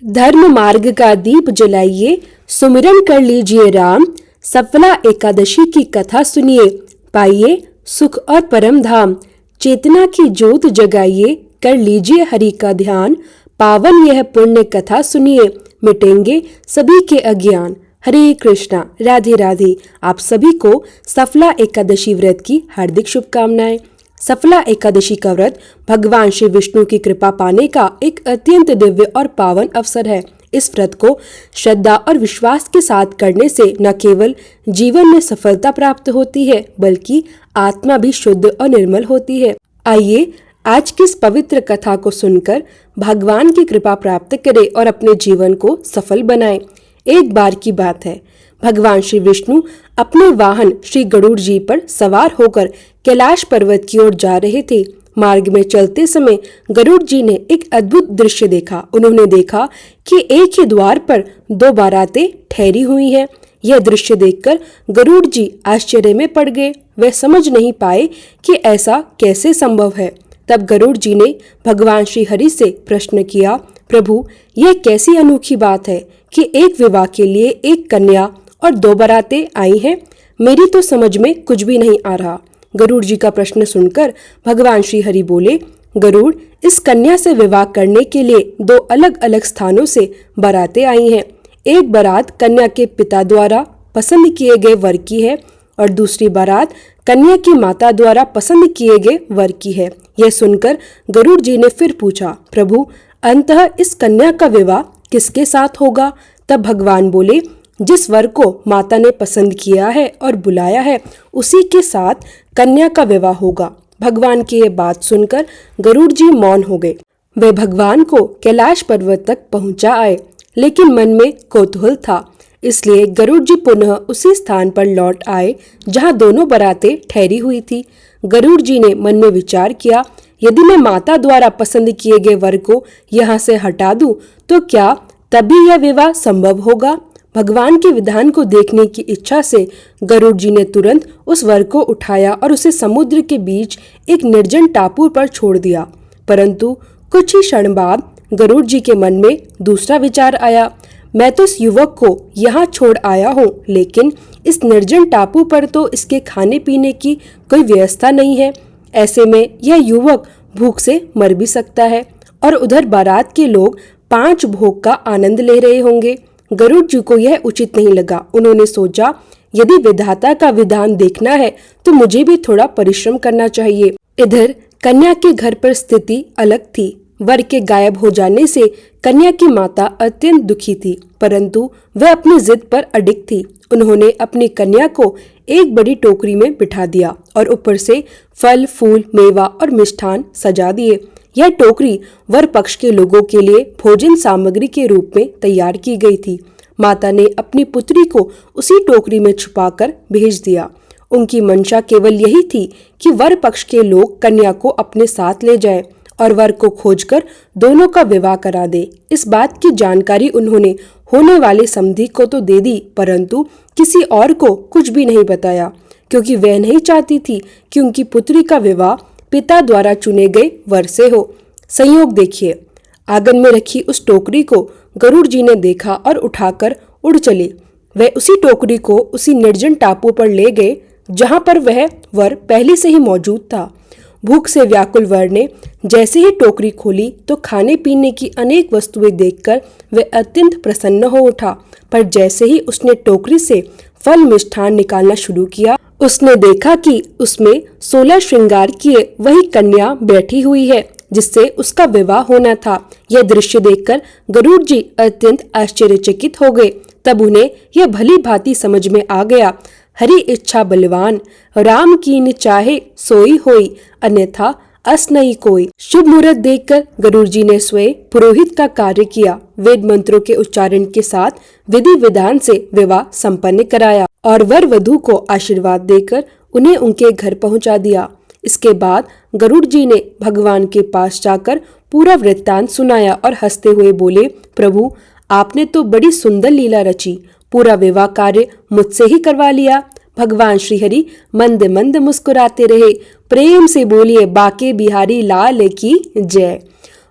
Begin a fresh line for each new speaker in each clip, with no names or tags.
धर्म मार्ग का दीप जलाइए, सुमिरन कर लीजिए राम। सफला एकादशी की कथा सुनिए, पाइए सुख और परम धाम। चेतना की ज्योत जगाइए, कर लीजिए हरि का ध्यान। पावन यह पुण्य कथा सुनिए, मिटेंगे सभी के अज्ञान। हरे कृष्णा, राधे राधे। आप सभी को सफला एकादशी व्रत की हार्दिक शुभकामनाएं। सफला एकादशी का व्रत भगवान श्री विष्णु की कृपा पाने का एक अत्यंत दिव्य और पावन अवसर है। इस व्रत को श्रद्धा और विश्वास के साथ करने से न केवल जीवन में सफलता प्राप्त होती है, बल्कि आत्मा भी शुद्ध और निर्मल होती है। आइए आज की इस पवित्र कथा को सुनकर भगवान की कृपा प्राप्त करें और अपने जीवन को सफल बनाएं। एक बार की बात है, भगवान श्री विष्णु अपने वाहन श्री गरुड़ जी पर सवार होकर कैलाश पर्वत की ओर जा रहे थे। मार्ग में चलते समय गरुड़ जी ने एक अद्भुत दृश्य देखा। उन्होंने देखा कि एक ही द्वार पर दो बारातें ठहरी हुई हैं। यह दृश्य देखकर गरुड़ जी आश्चर्य में पड़ गए। वे समझ नहीं पाए कि ऐसा कैसे संभव है। तब गरुड़ जी ने भगवान श्री हरि से प्रश्न किया, प्रभु, यह कैसी अनोखी बात है कि एक विवाह के लिए एक कन्या और दो बारातें आई हैं। मेरी तो समझ में कुछ भी नहीं आ रहा। गरुड़ जी का प्रश्न सुनकर भगवान श्री हरि बोले, गरुड़, इस कन्या से विवाह करने के लिए दो अलग अलग स्थानों से बारातें आई हैं। एक बारात कन्या के पिता द्वारा पसंद किए गए वर की है और दूसरी बारात कन्या की माता द्वारा पसंद किए गए वर की है। यह सुनकर गरुड़ जी ने फिर पूछा, प्रभु, अंततः इस कन्या का विवाह किसके साथ होगा? तब भगवान बोले, जिस वर को माता ने पसंद किया है और बुलाया है, उसी के साथ कन्या का विवाह होगा। भगवान की ये बात सुनकर गरुड़ जी मौन हो गए। वे भगवान को कैलाश पर्वत तक पहुंचा आए, लेकिन मन में कौतूहल था। इसलिए गरुड़ जी पुनः उसी स्थान पर लौट आए जहां दोनों बारातें ठहरी हुई थी। गरुड़ जी ने मन में विचार किया, यदि मैं माता द्वारा पसंद किए गए वर को यहाँ से हटा दूं, तो क्या तभी यह विवाह संभव होगा? भगवान के विधान को देखने की इच्छा से गरुड़ जी ने तुरंत उस वर को उठाया और उसे समुद्र के बीच एक निर्जन टापू पर छोड़ दिया। परंतु कुछ ही क्षण बाद गरुड़ जी के मन में दूसरा विचार आया, मैं तो इस युवक को यहाँ छोड़ आया हूँ, लेकिन इस निर्जन टापू पर तो इसके खाने पीने की कोई व्यवस्था नहीं है। ऐसे में यह युवक भूख से मर भी सकता है और उधर बारात के लोग 5 भोग का आनंद ले रहे होंगे। गरुड़ जी को यह उचित नहीं लगा। उन्होंने सोचा, यदि विधाता का विधान देखना है तो मुझे भी थोड़ा परिश्रम करना चाहिए। इधर कन्या के घर पर स्थिति अलग थी। वर के गायब हो जाने से कन्या की माता अत्यंत दुखी थी, परंतु वह अपनी जिद पर अडिग थी। उन्होंने अपनी कन्या को एक बड़ी टोकरी में बिठा दिया और ऊपर से फल, फूल, मेवा और मिष्ठान सजा दिए। यह टोकरी वर पक्ष के लोगों के लिए भोजन सामग्री के रूप में तैयार की गई थी। माता ने अपनी पुत्री को उसी टोकरी में छुपाकर भेज दिया। उनकी मंशा केवल यही थी कि वर पक्ष के लोग कन्या को अपने साथ ले जाएं और वर को खोजकर दोनों का विवाह करा दे। इस बात की जानकारी उन्होंने होने वाले समधी को तो दे दी, परंतु किसी और को कुछ भी नहीं बताया, क्योंकि वह नहीं चाहती थी कि उनकी पुत्री का विवाह पिता द्वारा चुने गए वर से हो। संयोग देखिए, आंगन में रखी उस टोकरी को गरुड़ जी ने देखा और उठाकर उड़ चले। वह उसी टोकरी को उसी निर्जन टापू पर ले गए जहां पर वह वर पहले से ही मौजूद था। भूख से व्याकुल वर ने जैसे ही टोकरी खोली तो खाने पीने की अनेक वस्तुएं देखकर वह अत्यंत प्रसन्न हो उठा। पर जैसे ही उसने टोकरी से फल मिष्ठान निकालना शुरू किया, उसने देखा कि उसमें 16 श्रृंगार किए वही कन्या बैठी हुई है जिससे उसका विवाह होना था। यह दृश्य देखकर गरुड़ जी अत्यंत आश्चर्यचकित हो गए। तब उन्हें यह भली भांति समझ में आ गया, हरि इच्छा बलवान, राम कीन चाहे सोई होई, अन्यथा अस नहीं कोई। शुभ मुहूर्त देखकर गरुड़ जी ने स्वयं पुरोहित का कार्य किया। वेद मंत्रों के उच्चारण के साथ विधि विधान से विवाह संपन्न कराया और वर वधू को आशीर्वाद देकर उन्हें उनके घर पहुंचा दिया। इसके बाद गरुड़ जी ने भगवान के पास जाकर पूरा वृत्तांत सुनाया और हंसते हुए बोले, प्रभु, आपने तो बड़ी सुंदर लीला रची, पूरा विवाह कार्य मुझसे ही करवा लिया। भगवान श्रीहरि मंद मंद मुस्कुराते रहे। प्रेम से बोलिए, बाके बिहारी लाल की जय।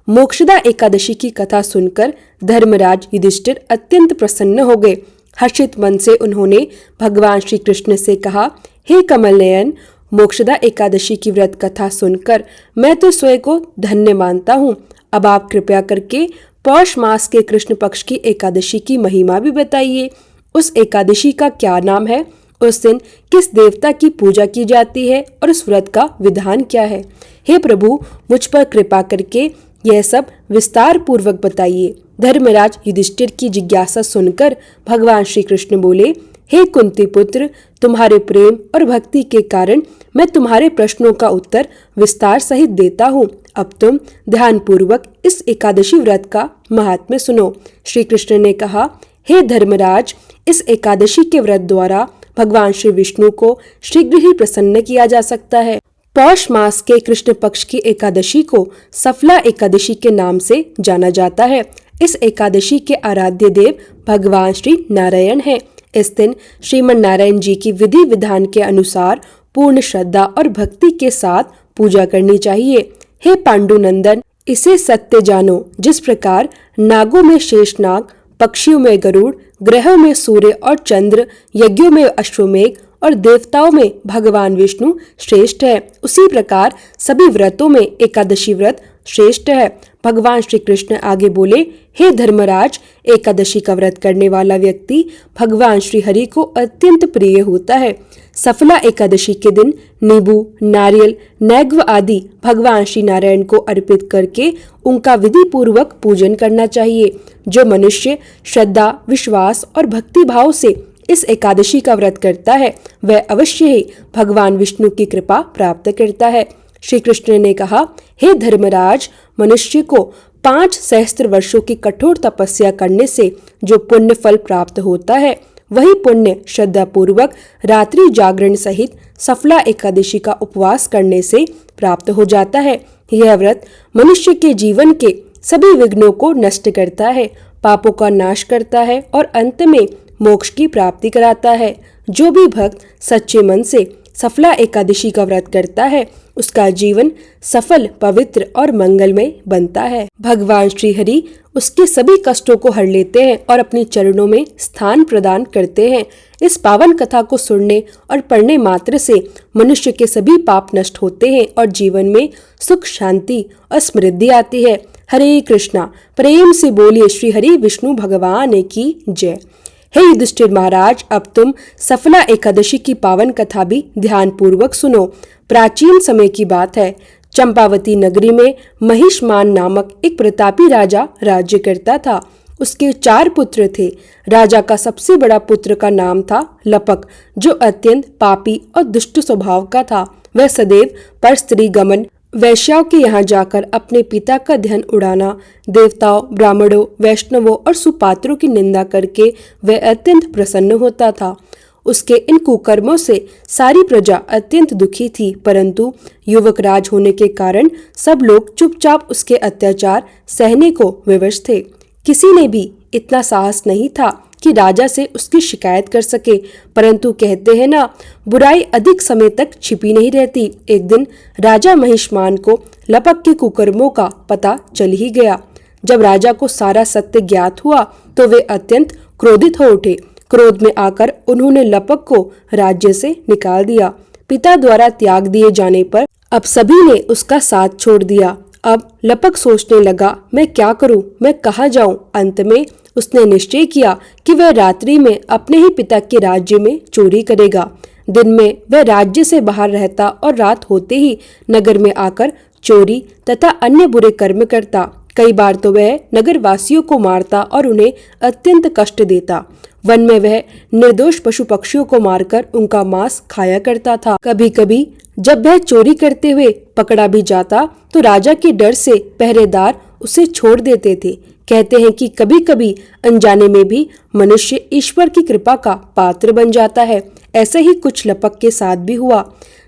मोक्षदा एकादशी की कथा सुनकर धर्मराज युधिष्ठिर अत्यंत प्रसन्न हो गए। हर्षित मन से उन्होंने भगवान श्री कृष्ण से कहा, हे कमल नयन, मोक्षदा एकादशी की व्रत कथा सुनकर मैं तो स्वयं को धन्य मानता हूँ। अब आप कृपया करके पौष मास के कृष्ण पक्ष की एकादशी की महिमा भी बताइए। उस एकादशी का क्या नाम है, उस दिन किस देवता की पूजा की जाती है और उस व्रत का विधान क्या है। हे प्रभु, मुझ पर कृपा करके यह सब विस्तार पूर्वक बताइए। धर्मराज युधिष्ठिर की जिज्ञासा सुनकर भगवान श्री कृष्ण बोले, हे कुंती पुत्र, तुम्हारे प्रेम और भक्ति के कारण मैं तुम्हारे प्रश्नों का उत्तर विस्तार सहित देता हूँ। अब तुम ध्यान पूर्वक इस एकादशी व्रत का महात्म्य सुनो। श्री कृष्ण ने कहा, हे धर्मराज, इस एकादशी के व्रत द्वारा भगवान श्री विष्णु को शीघ्र ही प्रसन्न किया जा सकता है। पौष मास के कृष्ण पक्ष की एकादशी को सफला एकादशी के नाम से जाना जाता है। इस एकादशी के आराध्य देव भगवान श्री नारायण हैं। इस दिन श्रीमन नारायण जी की विधि विधान के अनुसार पूर्ण श्रद्धा और भक्ति के साथ पूजा करनी चाहिए। हे पांडुनंदन, इसे सत्य जानो, जिस प्रकार नागों में शेषनाग, पक्षियों में गरुड़, ग्रहों में सूर्य और चंद्र, यज्ञों में अश्वमेघ और देवताओं में भगवान विष्णु श्रेष्ठ है, उसी प्रकार सभी व्रतों में एकादशी व्रत श्रेष्ठ है। भगवान श्री कृष्ण आगे बोले, हे धर्मराज, एकादशी का व्रत करने वाला व्यक्ति भगवान श्री हरि को अत्यंत प्रिय होता है। सफला एकादशी के दिन नींबू, नारियल, नैग्व आदि भगवान श्री नारायण को अर्पित करके उनका विधि पूर्वक पूजन करना चाहिए। जो मनुष्य श्रद्धा, विश्वास और भक्ति भाव से इस एकादशी का व्रत करता है, वह अवश्य ही भगवान विष्णु की कृपा प्राप्त करता है। श्री कृष्ण ने कहा, हे धर्मराज, मनुष्य को 5 सहस्त्र वर्षों की कठोर तपस्या करने से जो पुण्य फल प्राप्त होता है, वही पुण्य श्रद्धा पूर्वक रात्रि जागरण सहित सफला एकादशी का उपवास करने से प्राप्त हो जाता है। यह व्रत मनुष्य के जीवन के सभी विघ्नों को नष्ट करता है, पापों का नाश करता है और अंत में मोक्ष की प्राप्ति कराता है। जो भी भक्त सच्चे मन से सफला एकादशी का व्रत करता है, उसका जीवन सफल, पवित्र और मंगलमय बनता है। भगवान श्री हरि उसके सभी कष्टों को हर लेते हैं और अपने चरणों में स्थान प्रदान करते हैं। इस पावन कथा को सुनने और पढ़ने मात्र से मनुष्य के सभी पाप नष्ट होते हैं और जीवन में सुख, शांति और समृद्धि आती है। हरे कृष्णा। प्रेम से बोलिए श्री हरि विष्णु भगवान की जय। हे युधिष्ठिर महाराज, अब तुम सफला एकादशी की पावन कथा भी ध्यान पूर्वक सुनो। प्राचीन समय की बात है। चंपावती नगरी में महिष्मान नामक एक प्रतापी राजा राज्य करता था। उसके 4 पुत्र थे। राजा का सबसे बड़ा पुत्र का नाम था लपक, जो अत्यंत पापी और दुष्ट स्वभाव का था। वह सदैव पर स्त्री गमन, वैश्याओं के यहाँ जाकर अपने पिता का धन उड़ाना, देवताओं, ब्राह्मणों, वैष्णवों और सुपात्रों की निंदा करके वह अत्यंत प्रसन्न होता था। उसके इन कुकर्मों से सारी प्रजा अत्यंत दुखी थी, परंतु युवक राज होने के कारण सब लोग चुपचाप उसके अत्याचार सहने को विवश थे। किसी ने भी इतना साहस नहीं था कि राजा से उसकी शिकायत कर सके, परंतु कहते हैं ना, बुराई अधिक समय तक छिपी नहीं रहती। एक दिन राजा महिष्मान को लपक के कुकर्मों का पता चल ही गया। जब राजा को सारा सत्य ज्ञात हुआ तो वे अत्यंत क्रोधित हो उठे। क्रोध में आकर उन्होंने लपक को राज्य से निकाल दिया। पिता द्वारा त्याग दिए जाने पर अब सभी ने उसका साथ छोड़ दिया। अब लपक सोचने लगा, मैं क्या करूं, मैं कहाँ जाऊं। अंत में उसने निश्चय किया कि वह रात्रि में अपने ही पिता के राज्य में चोरी करेगा। दिन में वह राज्य से बाहर रहता और रात होते ही नगर में आकर चोरी तथा अन्य बुरे कर्म करता। कई बार तो वह नगर वासियों को मारता और उन्हें अत्यंत कष्ट देता। वन में वह निर्दोष पशु पक्षियों को मारकर उनका मांस खाया करता था। कभी कभी जब वह चोरी करते हुए पकड़ा भी जाता तो राजा के डर से पहरेदार उसे छोड़ देते थे। कहते हैं कि कभी कभी अनजाने में भी मनुष्य ईश्वर की कृपा का पात्र बन जाता है। ऐसे ही कुछ लपक के साथ भी हुआ।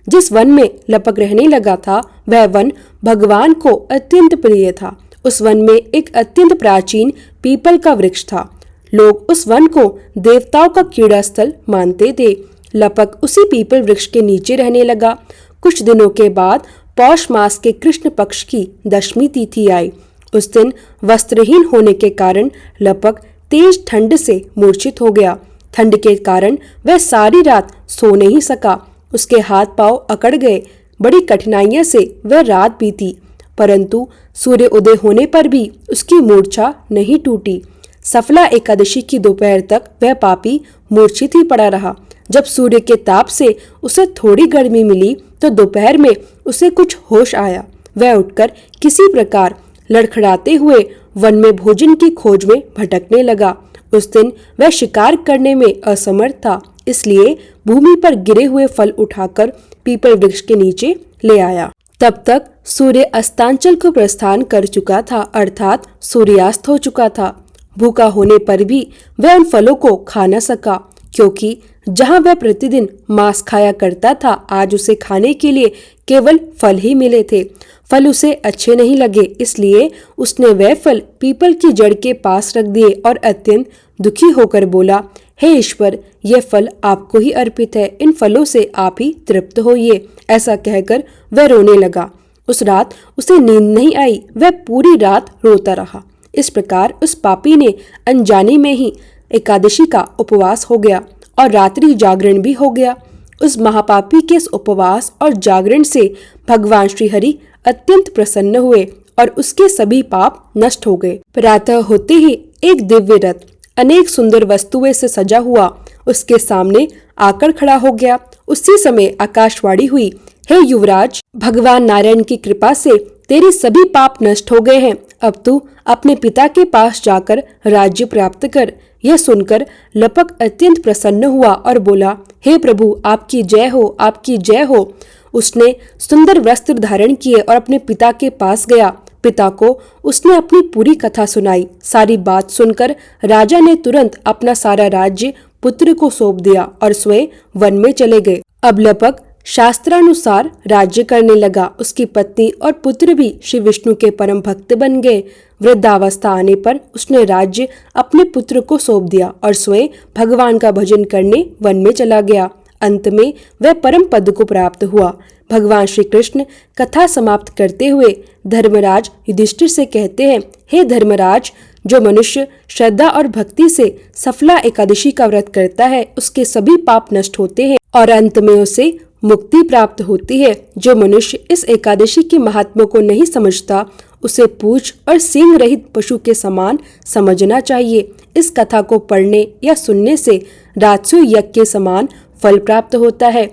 जिस वन में लपक रहने लगा था, वह वन भगवान को अत्यंत प्रिय था। उस वन में एक अत्यंत प्राचीन पीपल का वृक्ष था। लोग उस वन को देवताओं का क्रीड़ा स्थल मानते थे। लपक उसी पीपल वृक्ष के नीचे रहने लगा। कुछ दिनों के बाद पौष मास के कृष्ण पक्ष की दशमी तिथि आई। उस दिन वस्त्रहीन होने के कारण लपक तेज ठंड से मूर्छित हो गया। ठंड के कारण वह सारी रात सो नहीं सका। उसके हाथ पांव अकड़ गए। बड़ी कठिनाइयों से वह रात बीती, परंतु सूर्य उदय होने पर भी उसकी मूर्छा नहीं टूटी। सफला एकादशी की दोपहर तक वह पापी मूर्छित ही पड़ा रहा। जब सूर्य के ताप से उसे थोड़ी गर्मी मिली तो दोपहर में उसे कुछ होश आया। वह उठकर किसी प्रकार लड़खड़ाते हुए वन में भोजन की खोज में भटकने लगा। उस दिन वह शिकार करने में असमर्थ था, इसलिए भूमि पर गिरे हुए फल उठाकर पीपल वृक्ष के नीचे ले आया। तब तक सूर्य अस्तांचल को प्रस्थान कर चुका था, अर्थात सूर्यास्त हो चुका था। भूखा होने पर भी वह उन फलों को खा न सका, क्योंकि जहां वह प्रतिदिन मांस खाया करता था, आज उसे खाने के लिए केवल फल ही मिले थे। फल उसे अच्छे नहीं लगे, इसलिए उसने वह फल पीपल की जड़ के पास रख दिए और अत्यंत दुखी होकर बोला, हे ईश्वर, यह फल आपको ही अर्पित है, इन फलों से आप ही तृप्त होइए। ऐसा कहकर वह रोने लगा। उस रात उसे नींद नहीं आई, वह पूरी रात रोता रहा। इस प्रकार उस पापी ने अनजाने में ही एकादशी का उपवास हो गया और रात्रि जागरण भी हो गया। उस महापापी के इस उपवास और जागरण से भगवान श्री हरि अत्यंत प्रसन्न हुए और उसके सभी पाप नष्ट हो गए। प्रातः होते ही एक दिव्य रथ अनेक सुंदर वस्तुएं से सजा हुआ उसके सामने आकर खड़ा हो गया। उसी समय आकाशवाणी हुई, हे युवराज, भगवान नारायण की कृपा से तेरे सभी पाप नष्ट हो गए हैं। अब तू अपने पिता के पास जाकर राज्य प्राप्त कर। यह सुनकर लपक अत्यंत प्रसन्न हुआ और बोला, हे प्रभु, आपकी जय हो, आपकी जय हो। उसने सुंदर वस्त्र धारण किए और अपने पिता के पास गया। पिता को उसने अपनी पूरी कथा सुनाई। सारी बात सुनकर राजा ने तुरंत अपना सारा राज्य पुत्र को सौंप दिया और स्वयं वन में चले गए। अब लपक शास्त्रानुसार राज्य करने लगा। उसकी पत्नी और पुत्र भी श्री विष्णु के परम भक्त बन गए। वृद्धावस्था आने पर उसने राज्य अपने पुत्र को सौंप दिया और स्वयं भगवान का भजन करने वन में चला गया। अंत में वह परम पद को प्राप्त हुआ। भगवान श्री कृष्ण कथा समाप्त करते हुए धर्मराज युधिष्ठिर से कहते हैं, हे धर्मराज, जो मनुष्य श्रद्धा और भक्ति से सफला एकादशी का व्रत करता है, उसके सभी पाप नष्ट होते हैं और अंत में उसे मुक्ति प्राप्त होती है। जो मनुष्य इस एकादशी के महात्मा को नहीं समझता, उसे पूंछ और सींग रहित पशु के समान समझना चाहिए। इस कथा को पढ़ने या सुनने से राजसूय यज्ञ के समान फल प्राप्त होता है।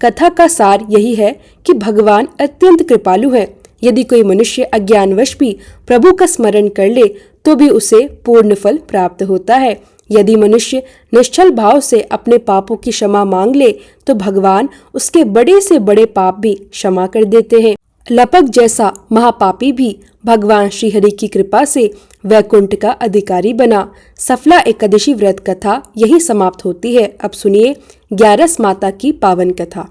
कथा का सार यही है कि भगवान अत्यंत कृपालु है। यदि कोई मनुष्य अज्ञानवश भी प्रभु का स्मरण कर ले तो भी उसे पूर्ण फल प्राप्त होता है। यदि मनुष्य निश्चल भाव से अपने पापों की क्षमा मांग ले तो भगवान उसके बड़े से बड़े पाप भी क्षमा कर देते हैं। लपक जैसा महापापी भी भगवान श्री हरि की कृपा से वैकुंठ का अधिकारी बना। सफला एकादशी व्रत कथा यही समाप्त होती है। अब सुनिए 11 माता की पावन कथा।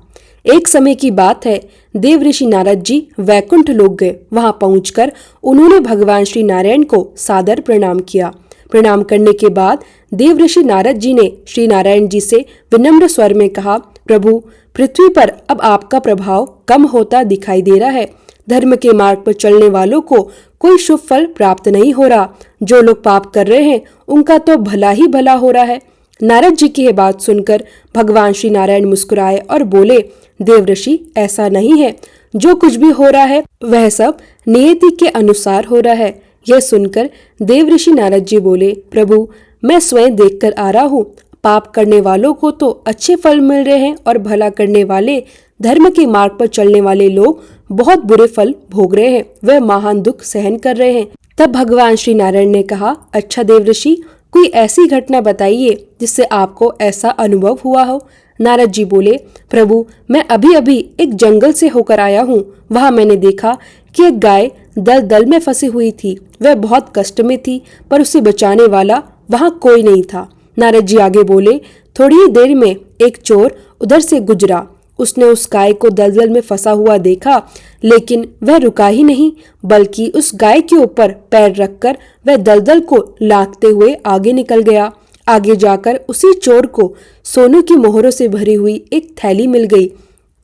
एक समय की बात है, देव ऋषि नारद जी वैकुंठ लोक गए। वहां पहुंचकर उन्होंने भगवान श्री नारायण को सादर प्रणाम किया। प्रणाम करने के बाद देव ऋषि नारद जी ने श्री नारायण जी से विनम्र स्वर में कहा, प्रभु, पृथ्वी पर अब आपका प्रभाव कम होता दिखाई दे रहा है। धर्म के मार्ग पर चलने वालों को कोई शुभ फल प्राप्त नहीं हो रहा। जो लोग पाप कर रहे हैं उनका तो भला ही भला हो रहा है। नारद जी की यह बात सुनकर भगवान श्री नारायण मुस्कुराए और बोले, देव ऋषि, ऐसा नहीं है। जो कुछ भी हो रहा है वह सब नियति के अनुसार हो रहा है। यह सुनकर देव ऋषि नारद जी बोले, प्रभु, मैं स्वयं देखकर आ रहा हूँ। पाप करने वालों को तो अच्छे फल मिल रहे हैं और भला करने वाले, धर्म के मार्ग पर चलने वाले लोग बहुत बुरे फल भोग रहे हैं। वह महान दुख सहन कर रहे हैं। तब भगवान श्री नारायण ने कहा, अच्छा देव ऋषि, कोई ऐसी घटना बताइए जिससे आपको ऐसा अनुभव हुआ हो। नारद जी बोले, प्रभु, मैं अभी अभी एक जंगल से होकर आया हूँ। वहाँ मैंने देखा कि एक गाय दलदल में फंसी हुई थी। वह बहुत कष्ट में थी, पर उसे बचाने वाला वहाँ कोई नहीं था। नारद जी आगे बोले, थोड़ी ही देर में एक चोर उधर से गुजरा। उसने उस गाय को दलदल में फंसा हुआ देखा, लेकिन वह रुका ही नहीं, बल्कि उस गाय के ऊपर पैर रखकर वह दलदल को लांघते हुए आगे निकल गया। आगे जाकर उसी चोर को सोने की मोहरों से भरी हुई एक थैली मिल गई।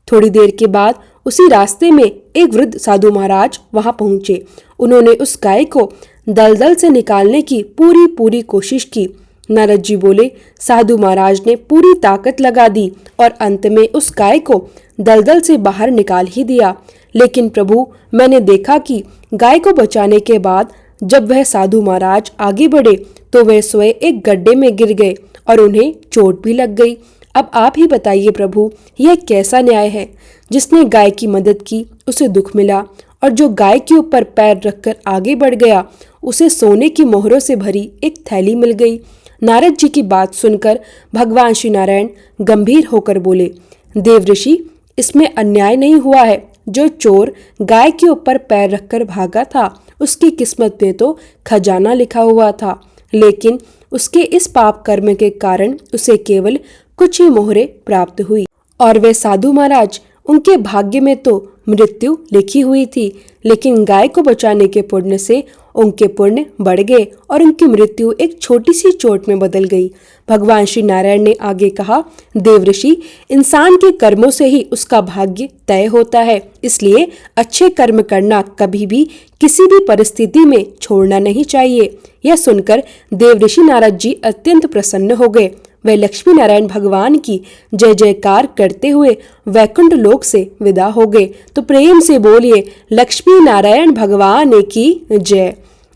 थोड़ी देर के बाद उसी रास्ते में एक वृद्ध साधु महाराज वहां पहुंचे। उन्होंने उस गाय को दलदल से निकालने की पूरी कोशिश की। नारद जी बोले, साधु महाराज ने पूरी ताकत लगा दी और अंत में उस गाय को दलदल से बाहर निकाल ही दिया। लेकिन प्रभु, मैंने देखा कि गाय को बचाने के बाद जब वह साधु महाराज आगे बढ़े तो वह स्वयं एक गड्ढे में गिर गए और उन्हें चोट भी लग गई। अब आप ही बताइए प्रभु, यह कैसा न्याय है? जिसने गाय की मदद की उसे दुख मिला, और जो गाय के ऊपर पैर रखकर आगे बढ़ गया उसे सोने की मोहरों से भरी एक थैली मिल गई। नारद जी की बात सुनकर भगवान श्री नारायण गंभीर होकर बोले, देवऋषि, इसमें अन्याय नहीं हुआ है। जो चोर गाय के ऊपर पैर रखकर भागा था उसकी किस्मत में तो खजाना लिखा हुआ था, लेकिन उसके इस पाप कर्म के कारण उसे केवल कुछ ही मोहरें प्राप्त हुई, और वे साधु महाराज, उनके भाग्य में तो मृत्यु लिखी हुई थी, लेकिन गाय को बचाने के पुण्य से उनके पुण्य बढ़ गए और उनकी मृत्यु एक छोटी सी चोट में बदल गई। भगवान श्री नारायण ने आगे कहा, देवऋषि, इंसान के कर्मों से ही उसका भाग्य तय होता है, इसलिए अच्छे कर्म करना कभी भी किसी भी परिस्थिति में छोड़ना नहीं चाहिए। यह सुनकर देवऋषि नारद जी अत्यंत प्रसन्न हो गए। वे लक्ष्मी नारायण भगवान की जय जयकार करते हुए वैकुंठ लोक से विदा हो गए। तो प्रेम से बोलिए, लक्ष्मी नारायण भगवान की जय।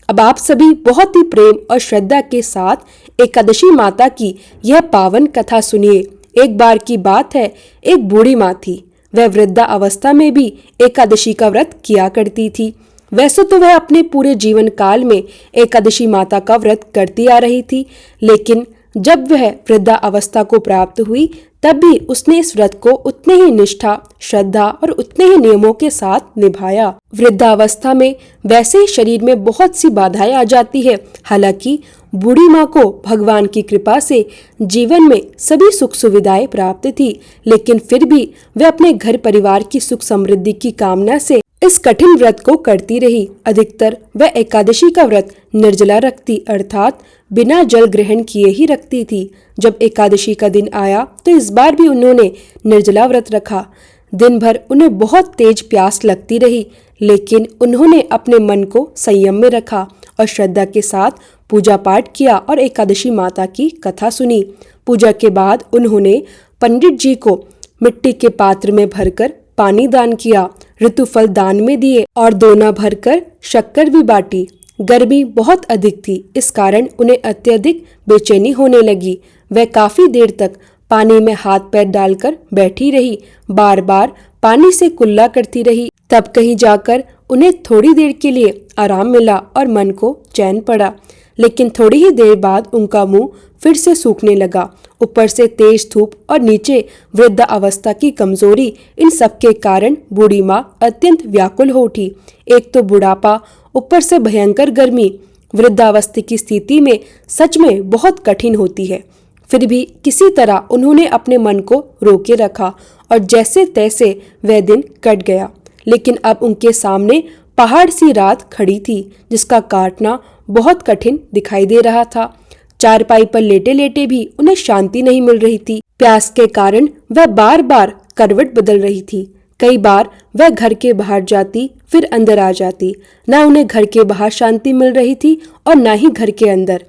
अब आप सभी बहुत ही प्रेम और श्रद्धा के साथ एकादशी माता की यह पावन कथा सुनिए। एक बार की बात है, एक बूढ़ी माँ थी। वह वृद्धा अवस्था में भी एकादशी का व्रत किया करती थी। वैसे तो वह अपने पूरे जीवन काल में एकादशी माता का व्रत करती आ रही थी, लेकिन जब वह वृद्धा अवस्था को प्राप्त हुई तब भी उसने इस व्रत को उतने ही निष्ठा, श्रद्धा और उतने ही नियमों के साथ निभाया। वृद्धावस्था में वैसे ही शरीर में बहुत सी बाधाएं आ जाती है। हालांकि बूढ़ी माँ को भगवान की कृपा से जीवन में सभी सुख सुविधाएं प्राप्त थी, लेकिन फिर भी वह अपने घर परिवार की सुख समृद्धि की कामना से इस कठिन व्रत को करती रही। अधिकतर वह एकादशी का व्रत निर्जला रखती, अर्थात बिना जल ग्रहण किए ही रखती थी। जब एकादशी का दिन आया तो इस बार भी उन्होंने निर्जला व्रत रखा। दिन भर उन्हें बहुत तेज प्यास लगती रही, लेकिन उन्होंने अपने मन को संयम में रखा और श्रद्धा के साथ पूजा पाठ किया और एकादशी माता की कथा सुनी। पूजा के बाद उन्होंने पंडित जी को मिट्टी के पात्र में भरकर पानी दान किया, ऋतुफल दान में दिए और दोना भरकर शक्कर भी बांटी। गर्मी बहुत अधिक थी, इस कारण उन्हें अत्यधिक बेचैनी होने लगी। वह काफी देर तक पानी में हाथ पैर डालकर बैठी रही, बार बार पानी से कुल्ला करती रही। तब कहीं जाकर उन्हें थोड़ी देर के लिए आराम मिला और मन को चैन पड़ा, लेकिन थोड़ी ही देर बाद उनका मुंह फिर से सूखने लगा। ऊपर से तेज धूप और नीचे वृद्धा अवस्था की कमजोरी, इन सब के कारण बूढ़ी माँ अत्यंत व्याकुल हो उठी। एक तो बुढ़ापा, ऊपर से भयंकर गर्मी, वृद्धावस्था की स्थिति में सच में बहुत कठिन होती है। फिर भी किसी तरह उन्होंने अपने मन को रोके रखा और जैसे तैसे वह दिन कट गया। लेकिन अब उनके सामने पहाड़ सी रात खड़ी थी, जिसका काटना बहुत कठिन दिखाई दे रहा था। चारपाई पर लेटे लेटे भी उन्हें शांति नहीं मिल रही थी। प्यास के कारण वह बार बार करवट बदल रही थी। कई बार वह घर के बाहर जाती, फिर अंदर आ जाती। न उन्हें घर के बाहर शांति मिल रही थी और न ही घर के अंदर।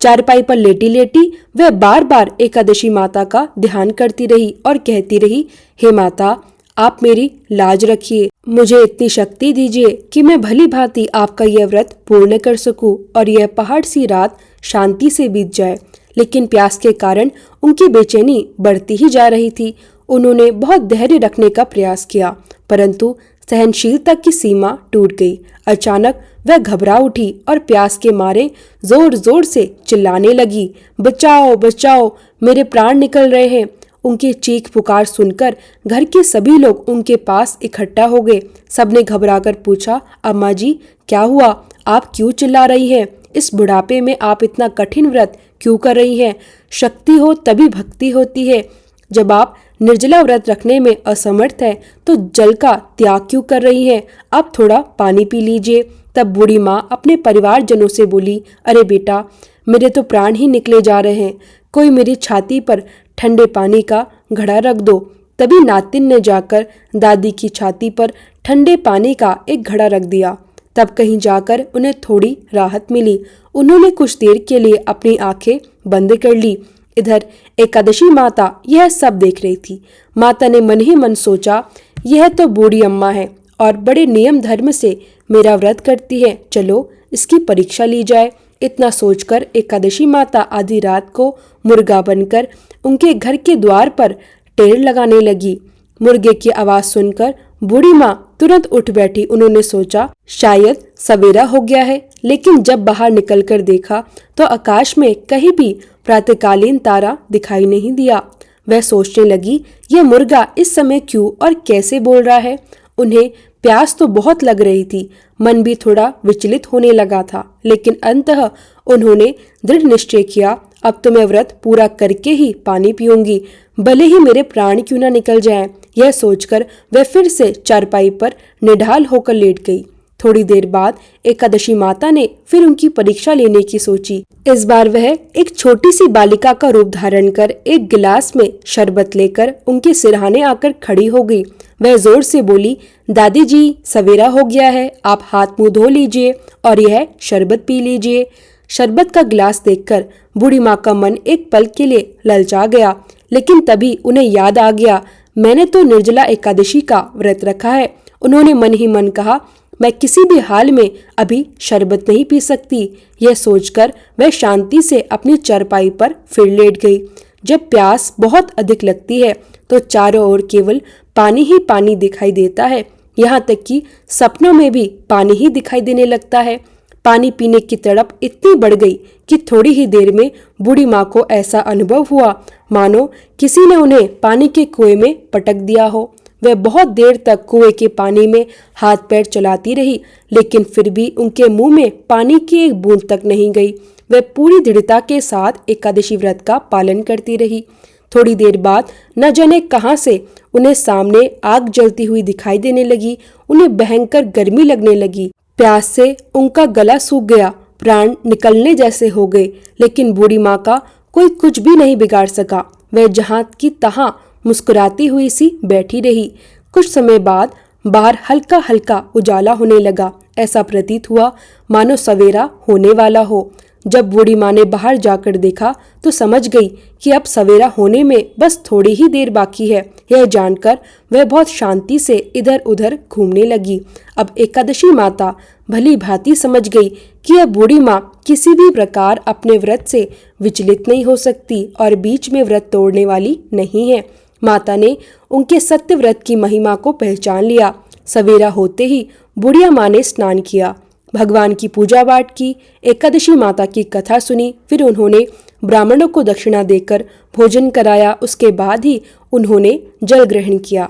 चारपाई पर लेटी लेटी वह बार बार एकादशी माता का ध्यान करती रही और कहती रही, हे माता, आप मेरी लाज रखिए, मुझे इतनी शक्ति दीजिए कि मैं भली भांति आपका यह व्रत पूर्ण कर सकूं और यह पहाड़ सी रात शांति से बीत जाए। लेकिन प्यास के कारण उनकी बेचैनी बढ़ती ही जा रही थी। उन्होंने बहुत धैर्य रखने का प्रयास किया, परंतु सहनशीलता की सीमा टूट गई। अचानक वह घबरा उठी और प्यास के मारे जोर जोर से चिल्लाने लगी, बचाओ बचाओ, मेरे प्राण निकल रहे हैं। उनकी चीख पुकार सुनकर घर के सभी लोग उनके पास इकट्ठा हो गए। सबने घबराकर पूछा, अम्मा जी, क्या हुआ? आप क्यों चिल्ला रही हैं? इस बुढ़ापे में आप इतना कठिन व्रत क्यों कर रही हैं? शक्ति हो तभी भक्ति होती है। जब आप निर्जला व्रत रखने में असमर्थ है तो जल का त्याग क्यों कर रही हैं? आप थोड़ा पानी पी लीजिए। तब बूढ़ी माँ अपने परिवारजनों से बोली, अरे बेटा, मेरे तो प्राण ही निकले जा रहे हैं, कोई मेरी छाती पर ठंडे पानी का घड़ा रख दो। तभी नातिन ने जाकर दादी की छाती पर ठंडे पानी का एक घड़ा रख दिया। तब कहीं जाकर उन्हें थोड़ी राहत मिली। उन्होंने कुछ देर के लिए अपनी आंखें बंद कर ली। इधर एकादशी माता यह सब देख रही थी। माता ने मन ही मन सोचा, यह तो बूढ़ी अम्मा है और बड़े नियम धर्म से मेरा व्रत करती है, चलो इसकी परीक्षा ली जाए। इतना सोचकर एकादशी माता आधी रात को मुर्गा बनकर उनके घर के द्वार पर टेर लगाने लगी। मुर्गे की आवाज सुनकर बूढ़ी माँ तुरंत उठ बैठी। उन्होंने सोचा शायद सवेरा हो गया है, लेकिन जब बाहर निकलकर देखा तो आकाश में कहीं भी प्रातःकालीन तारा दिखाई नहीं दिया। वह सोचने लगी, यह मुर्गा इस समय क्यों और कैसे बोल रहा है। उन्हें प्यास तो बहुत लग रही थी, मन भी थोड़ा विचलित होने लगा था, लेकिन अंततः उन्होंने दृढ़ निश्चय किया, अब तो मैं व्रत पूरा करके ही पानी पीऊंगी, भले ही मेरे प्राण क्यों न निकल जाएं। यह सोचकर वह फिर से चारपाई पर निढाल होकर लेट गई। थोड़ी देर बाद एकादशी माता ने फिर उनकी परीक्षा लेने की सोची। इस बार वह एक छोटी सी बालिका का रूप धारण कर एक गिलास में शरबत लेकर उनके सिरहाने आकर खड़ी हो गई। वह जोर से बोली, दादी जी सवेरा हो गया है, आप हाथ मुंह धो लीजिए और यह शरबत पी लीजिए। शरबत का गिलास देखकर बूढ़ी माँ का मन एक पल के लिए ललचा गया, लेकिन तभी उन्हें याद आ गया, मैंने तो निर्जला एकादशी का व्रत रखा है। उन्होंने मन ही मन कहा, मैं किसी भी हाल में अभी शरबत नहीं पी सकती। यह सोचकर वह शांति से अपनी चारपाई पर फिर लेट गई। जब प्यास बहुत अधिक लगती है तो चारों ओर केवल पानी ही पानी दिखाई देता है, यहाँ तक कि सपनों में भी पानी ही दिखाई देने लगता है। पानी पीने की तड़प इतनी बढ़ गई कि थोड़ी ही देर में बूढ़ी माँ को ऐसा अनुभव हुआ मानो किसी ने उन्हें पानी के कुएं में पटक दिया हो। वह बहुत देर तक कुएं के पानी में हाथ पैर चलाती रही, लेकिन फिर भी उनके मुंह में पानी की एक बूंद तक नहीं गई। वह पूरी दृढ़ता के साथ एकादशी व्रत का पालन करती रही। थोड़ी देर बाद न जाने कहां से उन्हें सामने आग जलती हुई दिखाई देने लगी। उन्हें भयंकर गर्मी लगने लगी। प्यास से उनका गला सूख गया, प्राण निकलने जैसे हो गए, लेकिन बूढ़ी माँ का कोई कुछ भी नहीं बिगाड़ सका। वह जहां की तहां मुस्कुराती हुई सी बैठी रही। कुछ समय बाद बाहर हल्का हल्का उजाला होने लगा। ऐसा प्रतीत हुआ मानो सवेरा होने वाला हो। जब बूढ़ी माँ ने बाहर जाकर देखा तो समझ गई कि अब सवेरा होने में बस थोड़ी ही देर बाकी है। यह जानकर वह बहुत शांति से इधर उधर घूमने लगी। अब एकादशी माता भली भांति समझ गई कि यह बूढ़ी माँ किसी भी प्रकार अपने व्रत से विचलित नहीं हो सकती और बीच में व्रत तोड़ने वाली नहीं है। माता ने उनके सत्य व्रत की महिमा को पहचान लिया। सवेरा होते ही बुढ़िया माँ ने स्नान किया, भगवान की पूजा पाठ की, एकादशी माता की कथा सुनी, फिर उन्होंने ब्राह्मणों को दक्षिणा देकर भोजन कराया। उसके बाद ही उन्होंने जल ग्रहण किया।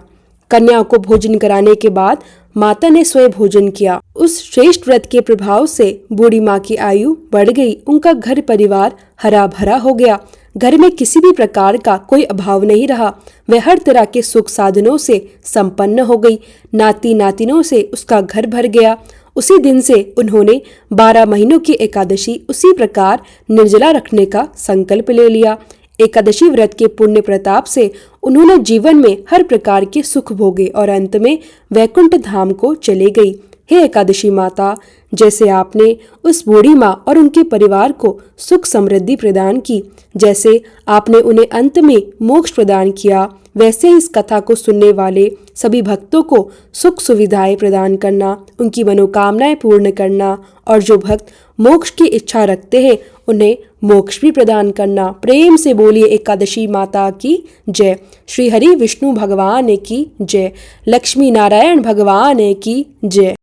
कन्याओं को भोजन कराने के बाद माता ने स्वयं भोजन किया। उस श्रेष्ठ व्रत के प्रभाव से बूढ़ी माँ की आयु बढ़ गई। उनका घर परिवार हरा भरा हो गया। घर में किसी भी प्रकार का कोई अभाव नहीं रहा। वह हर तरह के सुख साधनों से संपन्न हो गई। नाती नातिनों से उसका घर भर गया। उसी दिन से उन्होंने 12 महीनों की एकादशी उसी प्रकार निर्जला रखने का संकल्प ले लिया। एकादशी व्रत के पुण्य प्रताप से उन्होंने जीवन में हर प्रकार के सुख भोगे और अंत में वैकुंठ धाम को चले गई। हे एकादशी माता, जैसे आपने उस बूढ़ी माँ और उनके परिवार को सुख समृद्धि प्रदान की, जैसे आपने उन्हें अंत में मोक्ष प्रदान किया, वैसे इस कथा को सुनने वाले सभी भक्तों को सुख सुविधाएं प्रदान करना, उनकी मनोकामनाएं पूर्ण करना और जो भक्त मोक्ष की इच्छा रखते हैं उन्हें मोक्ष भी प्रदान करना। प्रेम से बोलिए एकादशी माता की जय। श्री हरि विष्णु भगवान की जय। लक्ष्मी नारायण भगवान की जय।